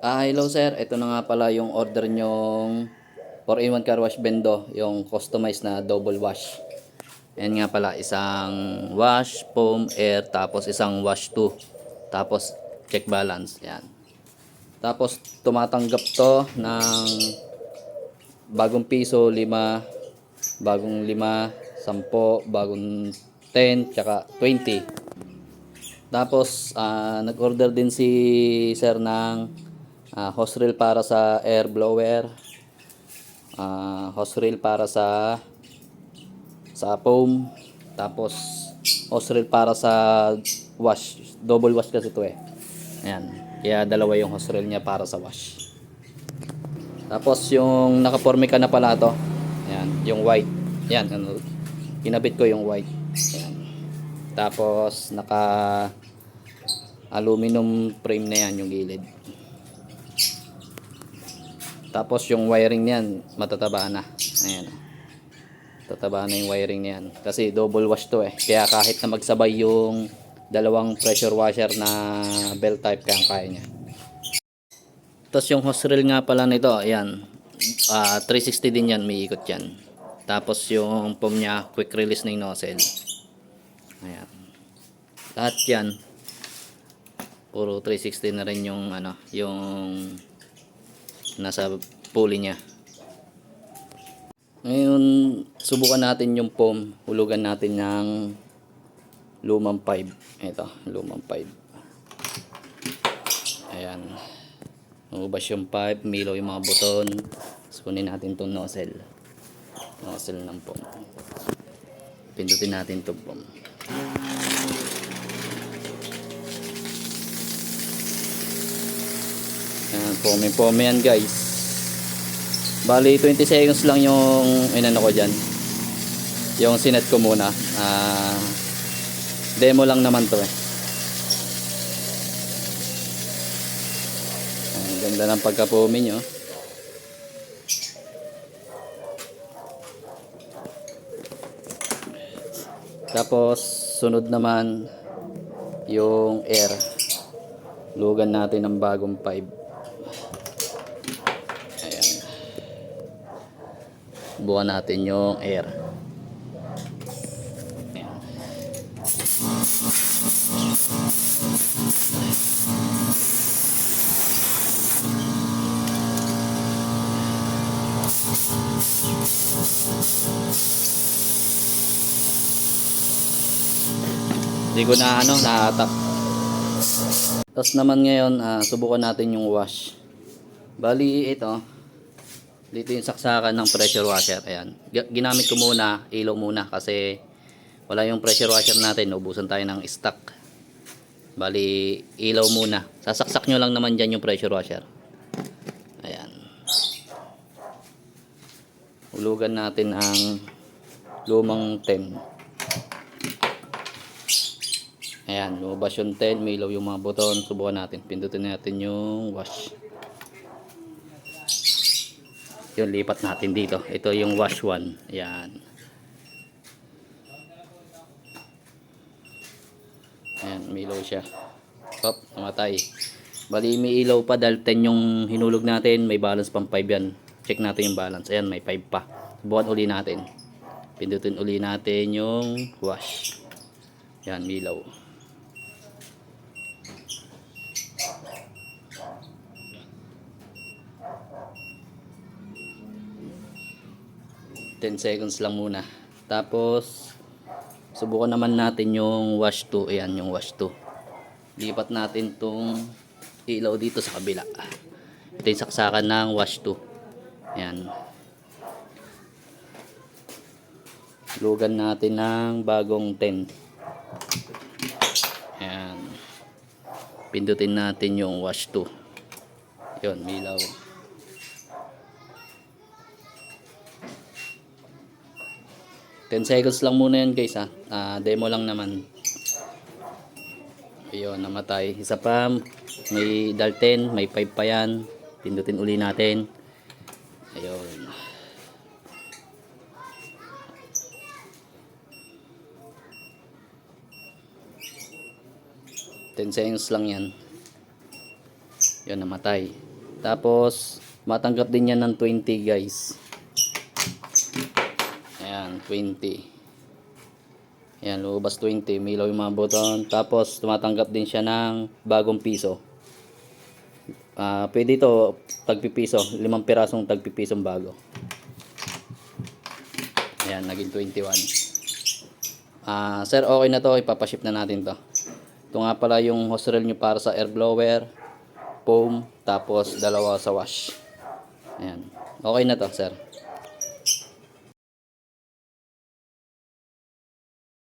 Hello sir. Ito na nga pala yung order nyong 4-in-1 car wash bendo, yung customized na double wash. Ayan nga pala, isang wash, foam, air, tapos isang wash 2. Tapos check balance. Yan. Tapos tumatanggap to ng bagong piso, 5, bagong 5, 10, bagong 10, tsaka 20. Tapos nag-order din si sir ng hose reel para sa air blower, hose reel para sa foam, tapos hose reel para sa wash, double wash kasi ito eh. Ayan, kaya dalawa yung hose reel niya para sa wash. Tapos yung nakapormika na pala to, ayan, yung white, ayan, ano, kinabit ko yung white. Ayan. Tapos naka aluminum frame na yan yung gilid. Tapos yung wiring niyan matataba na. Ayan. Tataba na yung wiring niyan. Kasi double wash to eh. Kaya kahit na magsabay yung dalawang pressure washer na belt type kaya niya. Tapos yung hose reel nga pala nito, ayan. 360 din yan, may ikot yan. Tapos yung foam niya, quick release na yung nozzle. Ayan. Lahat yan. Puro 360 na rin yung ano, yung nasa pulley niya. Ngayon, subukan natin yung foam. Hulugan natin ng lumang 5. Ito, lumang 5. Ayan. Umubas yung 5, milaw yung mga buton. So, kunin natin itong nozzle. Nozzle ng foam. Pindutin natin itong foam. Ayan, foam yan guys. Bali 20 seconds lang yung inano ko dyan, yung sinet ko muna. Demo lang naman to eh. Ang ganda ng pagka-foamy nyo. Tapos sunod naman yung air. Lugan natin ng bagong 5. Buwan natin yung air. Ayan. Hindi ko na nahatak. Tapos naman ngayon, subukan natin yung wash. Bali ito, dito yung saksakan ng pressure washer. Ayan. Ginamit ko muna, ilaw muna kasi wala yung pressure washer natin. Ubusan tayo ng stock. Bali, ilaw muna. Sasaksak nyo lang naman dyan yung pressure washer. Ayan. Hulugan natin ang lumang 10. Ayan, lumabas yung 10. May ilaw yung mga buton. Subukan natin. Pindutin natin yung wash. Yun, lipat natin dito. Ito yung wash 1. Ayan. Ayan, may ilaw siya. Hop, namatay. Bali, may ilaw pa dahil 10 yung hinulog natin. May balance pang 5 yan. Check natin yung balance. Ayan, may 5 pa. Subukan uli natin. Pindutin uli natin yung wash. Ayan, may ilaw. $10 lang muna. Tapos subukan naman natin yung wash 2. Ayan yung wash 2. Lipat natin tong ilaw dito sa kabila. Ito yung saksakan ng wash 2. Ayan. Lugan natin ng bagong 10. Ayan. Pindutin natin yung wash 2. Yun, ilaw. 10 seconds lang muna yan guys ha. Demo lang naman. Ayun, namatay. Isa pa, may dalten, may 5 pa yan. Pindutin uli natin. Ayun. $10 lang yan. Yun, namatay. Tapos, matanggap din yan ng 20 guys. Ayan, 20. Ayan, lumabas 20. May ilaw yung mga button. Tapos, tumatanggap din siya ng bagong piso. Pwede ito, tagpipiso. 5 pirasong tagpipisong bago. Ayan, naging 21. Sir, okay na to. Ipapaship na natin to. Ito nga pala yung hose reel nyo para sa air blower, foam, tapos dalawa sa wash. Ayan. Okay na to, sir.